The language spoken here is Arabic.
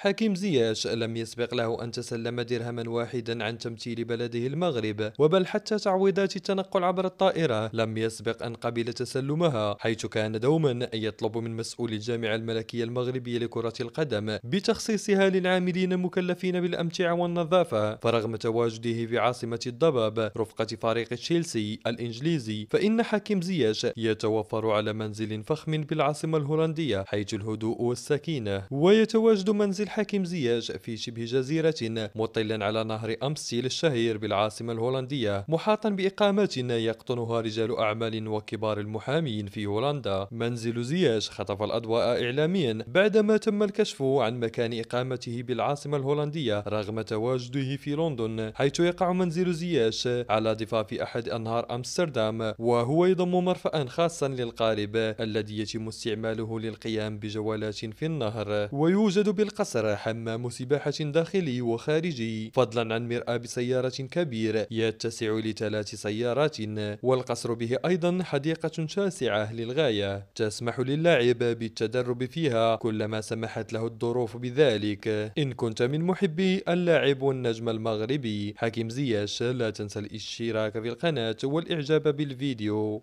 حكيم زياش لم يسبق له أن تسلم درهما واحدا عن تمثيل بلده المغرب، وبل حتى تعويضات التنقل عبر الطائرة لم يسبق أن قبل تسلمها، حيث كان دوما يطلب من مسؤولي الجامعة الملكية المغربية لكرة القدم بتخصيصها للعاملين المكلفين بالأمتعة والنظافة. فرغم تواجده في عاصمة الضباب رفقة فريق تشيلسي الإنجليزي، فإن حكيم زياش يتوفر على منزل فخم بالعاصمة الهولندية، حيث الهدوء والسكينة. ويتواجد منزل حكيم زياش في شبه جزيرة مطلا على نهر أمستيل الشهير بالعاصمة الهولندية، محاطا بإقامات يقطنها رجال أعمال وكبار المحامين في هولندا. منزل زياش خطف الأضواء إعلاميا بعدما تم الكشف عن مكان إقامته بالعاصمة الهولندية رغم تواجده في لندن، حيث يقع منزل زياش على ضفاف أحد أنهار أمستردام، وهو يضم مرفأ خاصا للقارب الذي يتم استعماله للقيام بجولات في النهر. ويوجد بالقصر حمام سباحة داخلي وخارجي، فضلا عن مرآة بسيارة كبير يتسع لثلاث سيارات. والقصر به أيضا حديقة شاسعة للغاية تسمح للاعب بالتدرب فيها كلما سمحت له الظروف بذلك. إن كنت من محبي اللاعب والنجم المغربي حكيم زياش، لا تنسى الاشتراك في القناة والإعجاب بالفيديو.